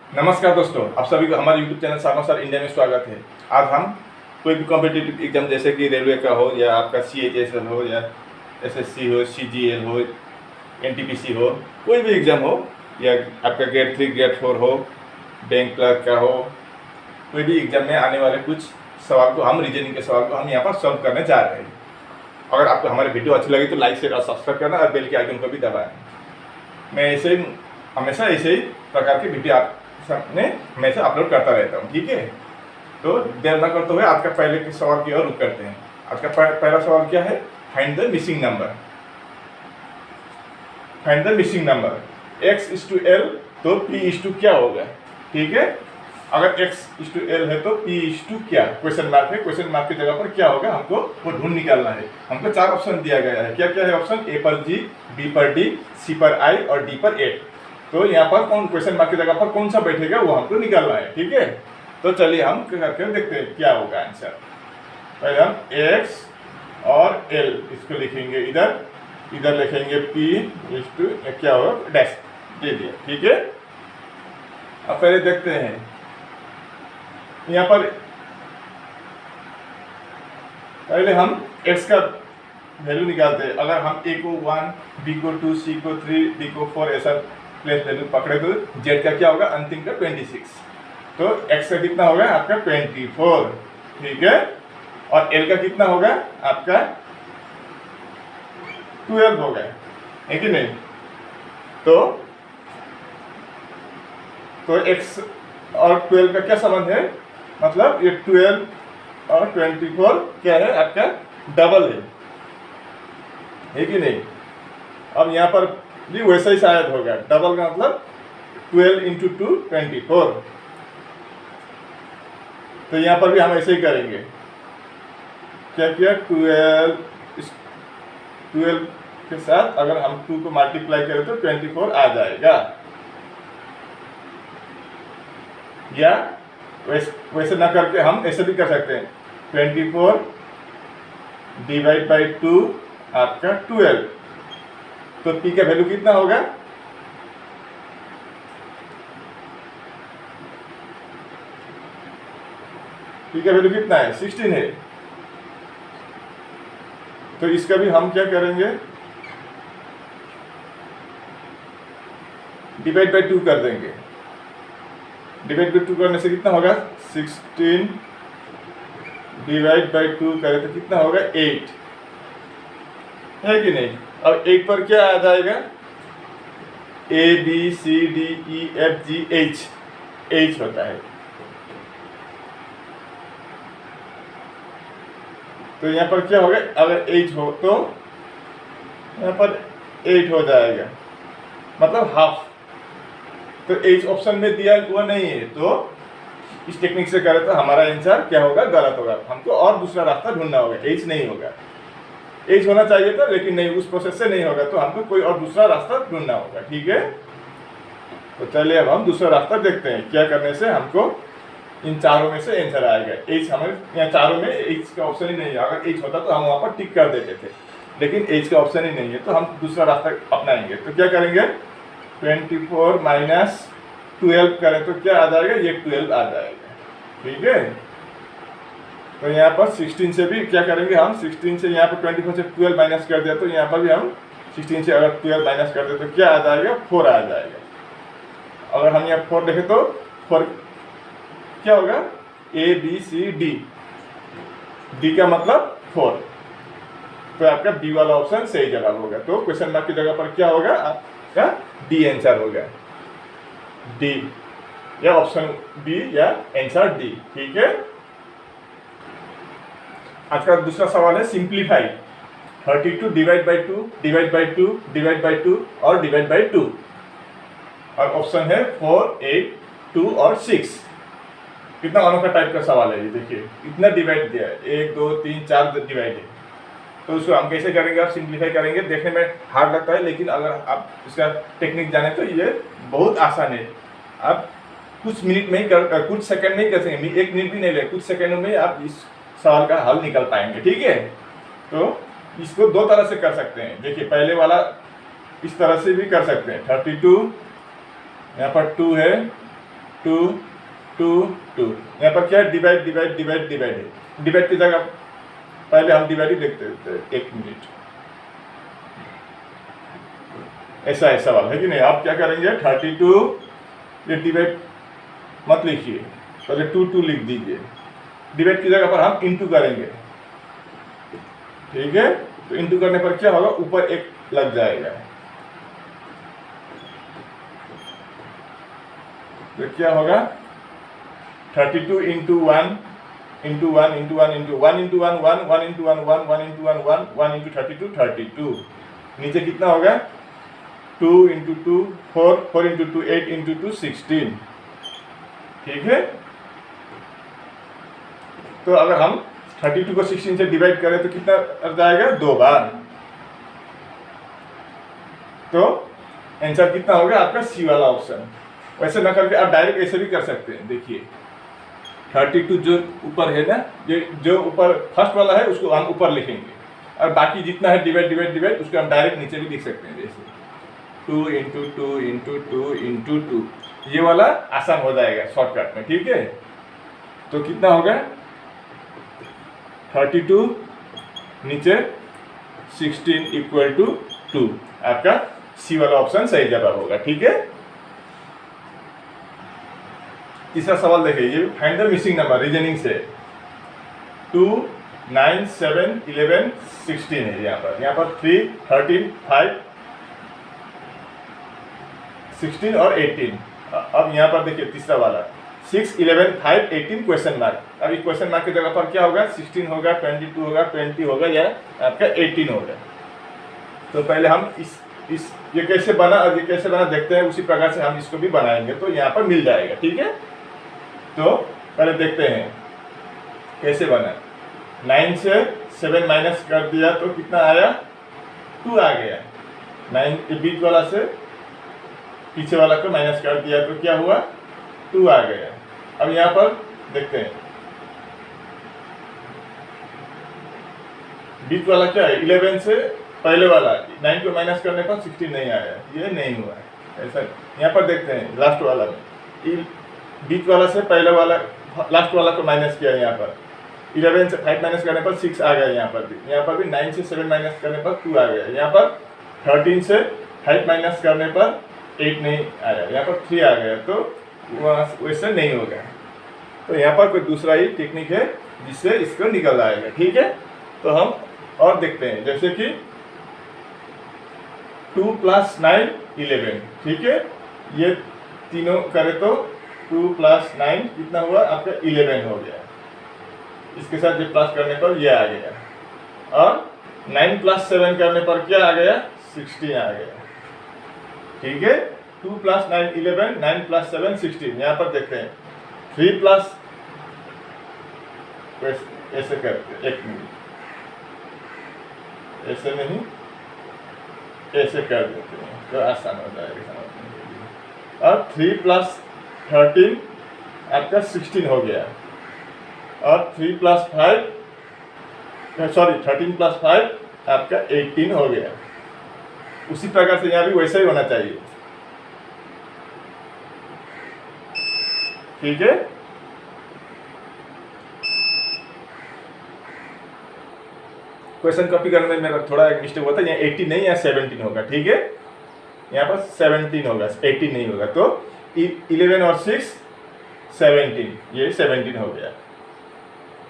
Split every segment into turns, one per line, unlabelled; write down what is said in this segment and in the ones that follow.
नमस्कार दोस्तों, आप सभी को हमारे YouTube चैनल सामा सर इंडिया में स्वागत है। आज हम कोई भी कॉम्पिटिटिव एग्जाम जैसे कि रेलवे का हो या आपका CHSL हो या SSC हो, CGL हो, NTPC हो, कोई भी एग्ज़ाम हो या आपका ग्रेड 3 ग्रेड 4 हो, बैंक क्लर्क का हो, कोई भी एग्ज़ाम में आने वाले कुछ सवाल को हम रीजनिंग के सवाल को हम यहाँ पर सॉल्व करने जा रहे हैं। अगर आपको हमारी वीडियो अच्छी लगी तो लाइक शेयर और सब्सक्राइब करना और बेल के आइकन को भी दबाएं। मैं ऐसे ही हमेशा ऐसे ही प्रकार की वीडियो आप सामने हमेशा अपलोड करता रहता हूँ, ठीक है। तो देर न करते हुए आज का पहले के सवाल की ओर रुख करते हैं। आज का पहला सवाल क्या है? Find the missing number. Find the missing number. x:l तो p क्या होगा, ठीक है। अगर x:l है तो p क्या, क्वेश्चन मार्क है, क्वेश्चन मार्क की जगह पर क्या होगा हमको वो ढूंढ निकालना है। हमको 4 ऑप्शन दिया गया है। क्या क्या है ऑप्शन? A पर G, B पर D, C पर I और D पर 8। तो यहाँ पर कौन क्वेश्चन मार्क की जगह पर कौन सा बैठेगा वो हमको निकालना है, ठीक है। तो चलिए हम करके देखते हैं क्या होगा आंसर। पहले हम x और l इसको लिखेंगे, इधर लिखेंगे p क्या होगा डैश दे दिया, ठीक है। अब पहले देखते हैं यहाँ पर पहले हम x का वैल्यू निकालते हैं। अगर हम a को 1, b को 2, c को 3, d को 4 ऐसा प्लेस वैल्यू पकड़े तो z का क्या होगा? अंतिम का 26। तो x का कितना होगा आपका? 24, ठीक है। और l का कितना होगा आपका? 12 होगा, है कि नहीं। तो x और 12 का क्या संबंध है? मतलब ये 12 और 24 क्या है आपका? डबल है कि नहीं। अब यहाँ पर भी वैसा ही शायद होगा। डबल का मतलब 12 × 2 24। तो यहाँ पर भी हम ऐसे ही करेंगे। क्या किया? 12 के साथ अगर हम 2 को मल्टीप्लाई करें तो 24 आ जाएगा। या वैसे ना करके हम ऐसे भी कर सकते हैं। 24 डिवाइड बाई 2 आपका 12। तो p का वैल्यू कितना होगा? p का वैल्यू कितना है? 16 है। तो इसका भी हम क्या करेंगे? डिवाइड बाई 2 कर देंगे। डिवाइड बाई 2 करने से कितना होगा? 16 डिवाइड बाई 2 करें तो कितना होगा? 8, है कि नहीं। अब 8 पर क्या आ जाएगा? A B C D E F G H होता है। तो यहाँ पर क्या होगा? अगर H हो तो यहाँ पर 8 हो जाएगा, मतलब हाफ। तो H ऑप्शन में दिया हुआ नहीं है, तो इस टेक्निक से करें तो हमारा आंसर क्या होगा? गलत होगा। हमको और दूसरा रास्ता ढूंढना होगा। H नहीं होगा। H होना चाहिए था लेकिन नहीं, उस प्रोसेस से नहीं होगा, तो हमको कोई और दूसरा रास्ता ढूंढना होगा, ठीक है। तो चलिए अब हम दूसरा रास्ता देखते हैं। क्या करने से हमको इन चारों में से आंसर आएगा। H हमारे यहाँ चारों में H का ऑप्शन ही नहीं है। अगर H होता तो हम वहाँ पर टिक कर देते थे, लेकिन H का ऑप्शन ही नहीं है, तो हम दूसरा रास्ता अपनाएंगे। तो क्या करेंगे? 24 माइनस 12 करें तो क्या आ जाएगा? ये 12 आ जाएगा, ठीक है। तो यहाँ पर 16 से भी क्या करेंगे हम? 16 से यहाँ पर 24 से 12 माइनस कर दिया, तो यहाँ पर भी हम 16 से अगर 12 माइनस कर दे तो क्या आ जाएगा? 4 आ जाएगा। अगर हम यहाँ 4 देखें तो 4 क्या होगा? A B C D, D का मतलब 4। तो आपका B वाला ऑप्शन सही जवाब होगा। तो क्वेश्चन मार्क की जगह पर क्या होगा? आपका D आंसर होगा, D या ऑप्शन B या आंसर D, ठीक है। आज का दूसरा सवाल है simplify. 32 divide by 2 divide by 2 divide by 2 और डिवाइड बाई 2। और ऑप्शन है 4, 8, 2 और 6। कितना अनोखा टाइप का सवाल है ये, देखिए इतना डिवाइड दिया है। 1 2 3 4 डिवाइड है। तो उसको हम कैसे करेंगे? आप सिंप्लीफाई करेंगे। देखने में हार्ड लगता है, लेकिन अगर आप इसका टेक्निक जाने तो ये बहुत आसान है। आप कुछ मिनट में ही कुछ सेकंड में ही कर सकेंगे। 1 मिनट भी नहीं लगे, कुछ सेकंड में आप इस सवाल का हल निकल पाएंगे, ठीक है। तो इसको 2 तरह से कर सकते हैं। देखिए पहले वाला इस तरह से भी कर सकते हैं। 32 यहाँ पर 2 है 2 2 2। यहाँ पर क्या है, डिवाइड डिवाइड डिवाइड डिवाइड है। डिवाइड की जगह पहले हम डिवाइड ही देखते हैं, 1 मिनट। ऐसा है सवाल है कि नहीं। आप क्या करेंगे, 32 ये डिवाइड मत लिखिए, पहले 2 2 लिख दीजिए। डिवाइड की जगह पर हम इंटू करेंगे, ठीक है। तो इंटू करने पर क्या होगा, ऊपर 1 लग जाएगा। तो क्या होगा, 32 into 1 into 1 into 1 into 1 into 1 1 1 into 1 1 1 into 1 1 1 into 32 32। नीचे कितना होगा, 2 इंटू 2 4 4 इंटू 2 8 इंटू 2 16, ठीक है। तो अगर हम 32 को 16 से डिवाइड करें तो कितना आ जाएगा, 2 बार। तो आंसर कितना होगा आपका, सी वाला ऑप्शन। वैसे ना करके आप डायरेक्ट ऐसे भी कर सकते हैं। देखिए 32 जो ऊपर है ना, जो ऊपर फर्स्ट वाला है उसको हम ऊपर लिखेंगे, और बाकी जितना है डिवाइड डिवाइड डिवाइड उसको हम डायरेक्ट नीचे भी लिख सकते हैं। जैसे 2 इंटू 2 इंटू 2 इंटू 2, ये वाला आसान हो जाएगा शॉर्टकट में, ठीक है। तो कितना होगा, 32 नीचे 16 इक्वल टू 2। आपका सी वाला ऑप्शन सही जवाब होगा, ठीक है। तीसरा सवाल देखिए, ये find the missing number reasoning से। 2 9 7 11 16 है यहाँ पर 3 13 5 16 और 18। अब यहाँ पर देखिए तीसरा वाला 6 11 5 18 क्वेश्चन मार्क। अब इस क्वेश्चन मार्क की जगह पर क्या होगा, 16 होगा, 22 होगा, 20 होगा, या आपका 18 होगा। तो पहले हम इस ये कैसे बना और ये कैसे बना देखते हैं, उसी प्रकार से हम इसको भी बनाएंगे तो यहाँ पर मिल जाएगा, ठीक है। तो पहले देखते हैं कैसे बना। 9 से 7 माइनस कर दिया तो कितना आया, 2 आ गया। 9 के बीच वाला से पीछे वाला को माइनस कर दिया तो क्या हुआ, 2 आ गया। अब यहाँ पर देखते हैं बीच वाला क्या है, 11 से पहले वाला 9 को माइनस करने पर 16 नहीं आया, ये नहीं हुआ है। ऐसा यहाँ पर देखते हैं लास्ट वाला में, बीच वाला से पहले वाला लास्ट वाला को माइनस किया। यहाँ पर 11 से 5 माइनस करने पर 6 आ गया। यहाँ पर भी 9 से 7 माइनस करने पर 2 आ गया। यहाँ पर 13 से 5 माइनस करने पर 8 नहीं आया, यहाँ पर 3 आ गया। तो वैसे नहीं होगा। तो यहाँ पर कोई दूसरा ही टेक्निक है जिससे इसको निकल आएगा, ठीक है। तो हम और देखते हैं, जैसे कि 2 + 9 11, ठीक है। ये तीनों करे तो 2 + 9 कितना हुआ आपका, 11 हो गया। इसके साथ ये प्लस करने पर ये आ गया, और 9 + 7 करने पर क्या आ गया, 16 आ गया, ठीक है। 2 + 9 11, 9 + 7 16। यहाँ पर देखते हैं 3 प्लस, ऐसे करते, 1 मिनट, ऐसे नहीं, ऐसे कर देते हैं तो आसान हो जाएगा समझने के लिए। और 3 + 13 आपका 16 हो गया, और 3 + 5 सॉरी 13 + 5 आपका 18 हो गया। उसी प्रकार से यहाँ भी वैसा ही होना चाहिए, ठीक है। क्वेश्चन कॉपी करने में मेरा थोड़ा एक मिस्टेक होता है, यहाँ 18 नहीं, यहाँ 17 होगा, ठीक है। यहाँ पर 17 होगा, 18 नहीं होगा। तो 11 और 6 17, ये 17 हो गया।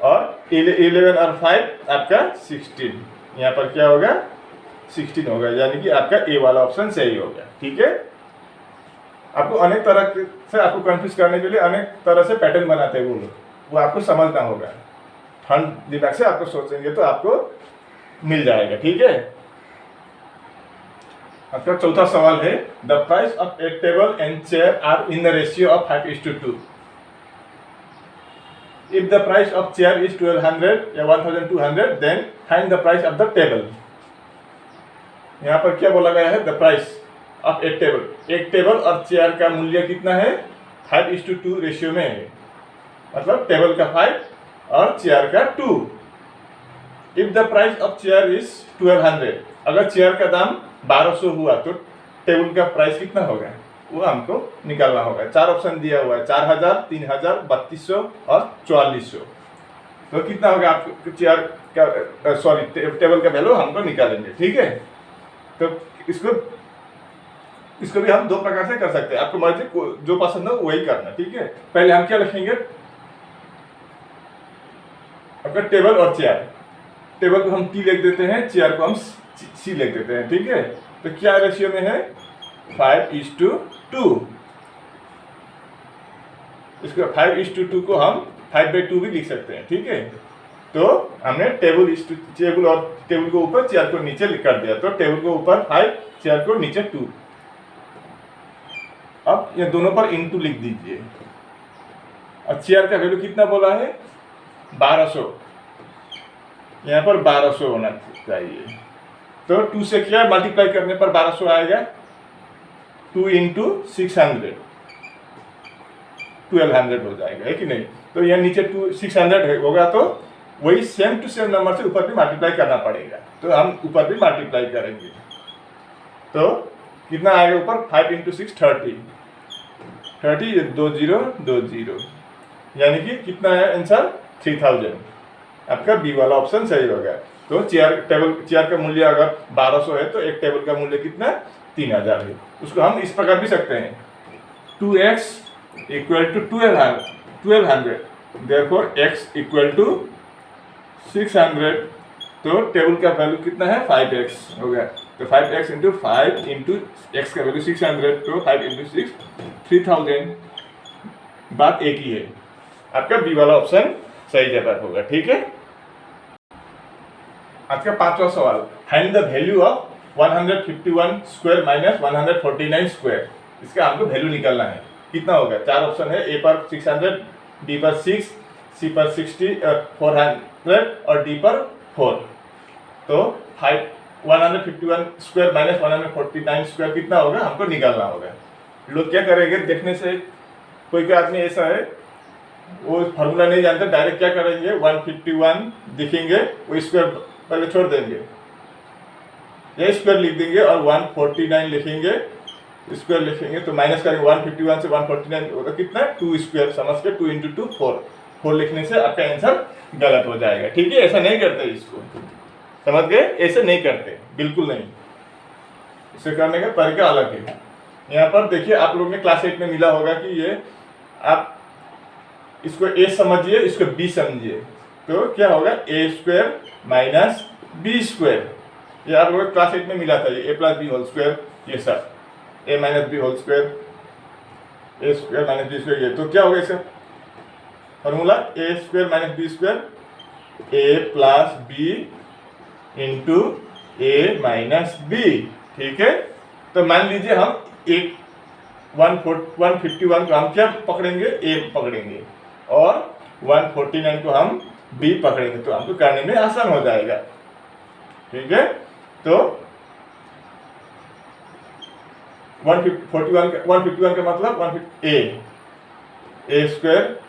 और 11 और 5 आपका 16, यहाँ पर क्या होगा, 16 होगा। यानी कि आपका ए वाला ऑप्शन सही होगा, ठीक है। आपको अनेक तरह से आपको कंफ्यूज करने के लिए अनेक तरह से पैटर्न बनाते हैं वो आपको समझना होगा। ठंड दिमाग से आपको सोचेंगे तो आपको मिल जाएगा, ठीक है। आपका चौथा सवाल है, the price of a table and chair are in the ratio of 5:2। If the price of chair is 1200 या 1200, then find the price of the table. यहाँ पर क्या बोला गया है, the price of a table, एक टेबल और chair का मूल्य कितना है, 5:2 रेशियो में है। मतलब टेबल का 5 और चेयर का 2। If the price of chair is 1200, अगर चेयर का दाम 1200 हुआ तो टेबल का प्राइस कितना होगा, वो हमको निकालना होगा। 4 ऑप्शन दिया हुआ है, 4000, 3000, 3200 और 4400। तो कितना होगा आपको चेयर का सॉरी टेबल का वैल्यू हमको निकालेंगे, ठीक है। तो इसको भी हम दो प्रकार से कर सकते हैं, आपको मर्जी जो पसंद हो वही करना, ठीक है। पहले हम क्या लिखेंगे, आपका टेबल और चेयर। टेबल को हम टी लिख देते हैं, चेयर को हम सी लिख देते हैं, ठीक है। तो क्या रेशियो में है, 5:2। इसको 5:2 को हम 5/2 भी लिख सकते हैं, ठीक है। तो हमने टेबल और टेबल को ऊपर, चेयर को नीचे कर दिया। तो टेबल को ऊपर 5, चेयर को नीचे 2। अब ये दोनों पर इंटू लिख दीजिए। और चेयर का वैल्यू कितना बोला है, 1200। यहाँ पर 1200 होना चाहिए। तो 2 से क्या मल्टीप्लाई करने पर 1200 आएगा, 2 × 600, 1200 हो जाएगा, है कि नहीं। तो यहाँ नीचे 600 होगा, तो वही सेम टू सेम नंबर से ऊपर भी मल्टीप्लाई करना पड़ेगा। तो हम ऊपर भी मल्टीप्लाई करेंगे। तो कितना आएगा ऊपर, 5 × 6 30, 20, यानी कि कितना है आंसर, 3000। आपका बी वाला ऑप्शन सही होगा। तो चेयर का मूल्य अगर 1200 है तो एक टेबल का मूल्य कितना, 3000 है। उसको हम इस प्रकार भी सकते हैं, 2x = 1200, therefore x = 600। तो टेबल का वैल्यू कितना है, 5x हो गया। तो 5x × 5 × x का वैल्यू 600, तो 5 × 6 3000। बात एक ही है, आपका बी वाला ऑप्शन सही जवाब होगा, ठीक है। आज का 5वां सवाल, find the value of 151 square minus 149 square. इसका हमको वैल्यू निकालना है, कितना होगा। 4 ऑप्शन है, ए पर 600, बी पर 6, सी पर 60, 400 और डी पर 4। तो 151 स्क्वायर माइनस 149 स्क्वायर कितना होगा, हमको निकालना होगा। लोग क्या करेंगे, देखने से कोई आदमी ऐसा है वो फार्मूला नहीं जानते, डायरेक्ट क्या करेंगे, 151 लिखेंगे, वो स्क्वायर पहले छोड़ देंगे, ये स्क्वायर लिख देंगे और 149 लिखेंगे, स्क्वायर लिखेंगे। तो माइनस करेंगे, 151 से 149 होगा कितना, 2 स्क्वायर समझ के 2 × 2 4 लिखने से आपका आंसर गलत हो जाएगा, ठीक है। ऐसा नहीं करते, इसको समझ गए, ऐसे नहीं करते, बिल्कुल नहीं। इसे करने का तरीका अलग है। यहाँ पर देखिए, आप लोग ने क्लास 8 में मिला होगा कि ये आप इसको a समझिए, इसको b समझिए। तो क्या होगा, a² माइनस b²। ये आप लोग क्लास 8 में मिला था, ये a + b², ये सब a - b², a² - b²। ये तो क्या होगा इसका formula, a² - b², a + b × a - b, ठीक है। तो मान लीजिए हम एक 151 को हम क्या पकड़ेंगे, a पकड़ेंगे, और 149 को हम b पकड़ेंगे। तो हमको करने में आसान हो जाएगा, ठीक है। तो 151 का मतलब a²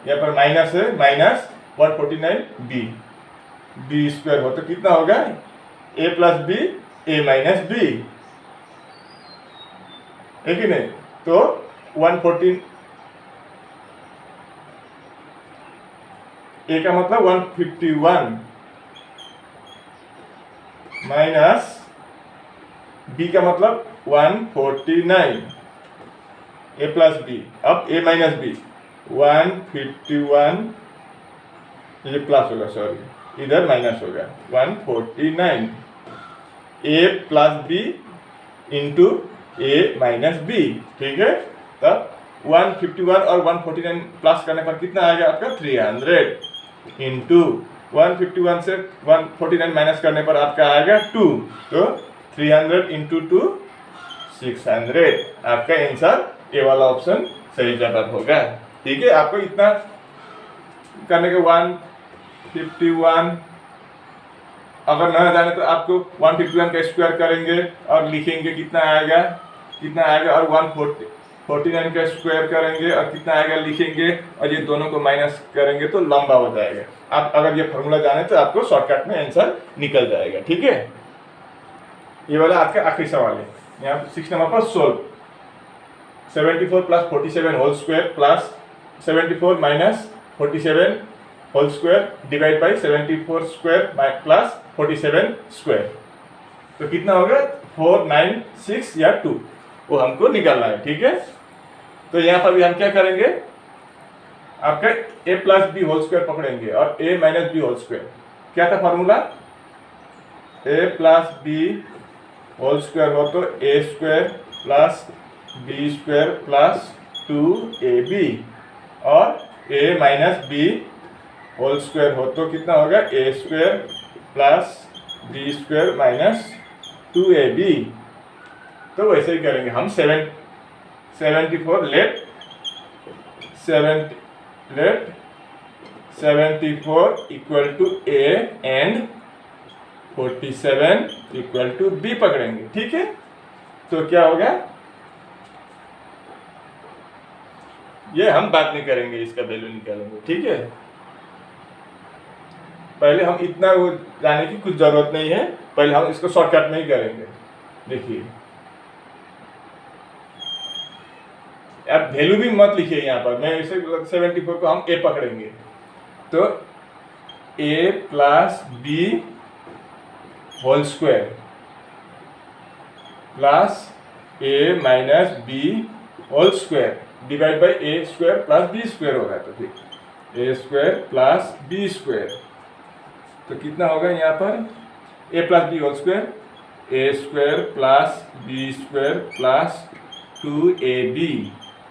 यहाँ पर माइनस है, माइनस 149 b² हो, तो कितना होगा, a + b, a - b, है कि नहीं। तो 114 a का मतलब 151 माइनस b का मतलब 149, a + b। अब a - b, 151, ये प्लस होगा, सॉरी इधर माइनस होगा, 149 a + b × a - b, ठीक है। तब 151 और 149 प्लस करने पर कितना आएगा आपका, 300 × 151 से 149 माइनस करने पर आपका आएगा 2। तो 300 × 2 600। आपका आंसर ए वाला ऑप्शन सही जवाब होगा, ठीक है। आपको इतना करने के 151 अगर ना जाने तो आपको 151 का स्क्वायर करेंगे और लिखेंगे कितना आएगा, और 149 का स्क्वायर करेंगे और कितना आएगा लिखेंगे, और ये दोनों को माइनस करेंगे तो लंबा हो जाएगा। आप अगर ये फॉर्मूला जाने तो आपको शॉर्टकट में आंसर निकल जाएगा, ठीक है। ये वाला आज का आखिरी सवाल है, यहाँ 6 नंबर पर solve. 74 plus 47 whole square plus 74 minus 47 whole square divide by 74 square plus 47 square, तो कितना होगा 496 या 2, वो हमको निकालना है। ठीक है, तो यहाँ पर भी हम क्या करेंगे, आपका a plus B whole square पकड़ेंगे और a minus B whole square, क्या था formula, a plus B whole square हो तो a square plus B square plus 2ab, और a minus B whole square हो तो कितना होगा a square plus B square minus 2ab। तो वैसे ही करेंगे हम 74 let 74 equal to a and 47 equal to b पकड़ेंगे। ठीक है, तो क्या होगा, ये हम बात नहीं करेंगे, इसका वैल्यू निकालेंगे। ठीक है, पहले हम इतना वो जाने की कुछ जरूरत नहीं है, पहले हम इसको शॉर्टकट में ही करेंगे। देखिए अब वैल्यू भी मत लिखिए यहाँ पर, मैं इसे 74 को हम a पकड़ेंगे, तो a plus B whole square plus a minus B whole square divide by a square plus B square होगा, तो ठीक a square plus B square, तो कितना होगा यहाँ पर a plus B whole square, a square plus B square plus 2ab,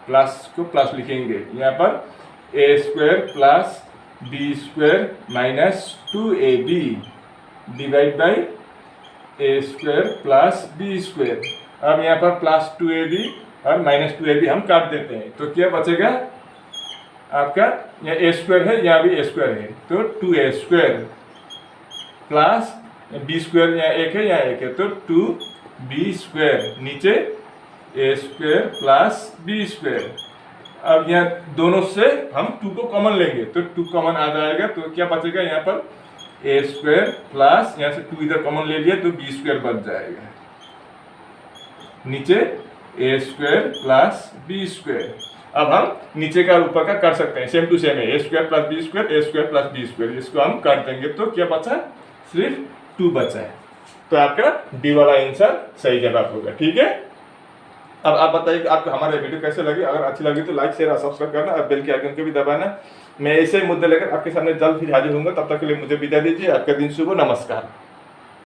plus को plus लिखेंगे यहाँ पर a square plus B square minus 2ab divide by a square plus B square. अब यहाँ पर प्लस 2ab और माइनस 2ab हम काट देते हैं, तो क्या बचेगा आपका, यहाँ a स्क्वायर है, यहाँ भी a स्क्वायर है, तो 2a square plus B square, यहाँ एक है यहाँ एक है, तो 2b स्क्वायर, नीचे a square plus B square. अब यहाँ दोनों से हम 2 को कॉमन लेंगे, तो 2 कॉमन आ जाएगा, तो क्या बचेगा यहाँ पर a स्क्वायर प्लस, यहाँ से 2 इधर कॉमन ले लिया तो b स्क्वायर बच जाएगा, नीचे a square plus B square. अब हम नीचे का ऊपर का कर सकते हैं, सेम टू सेम है, a square plus B square, a square plus B square, इसको हम काट देंगे, तो क्या बचा, सिर्फ 2 बचा है, तो आपका डी वाला आंसर सही जवाब होगा। ठीक है, अब आप बताइए कि आपको हमारे वीडियो कैसे लगे, अगर अच्छी लगी तो लाइक शेयर और सब्सक्राइब करना और बेल के आइकन को भी दबाना। मैं ऐसे मुद्दे लेकर आपके सामने जल्द फिर हाजिर होऊंगा, तब तक के लिए मुझे विदा दीजिए। आपका दिन शुभ हो, नमस्कार।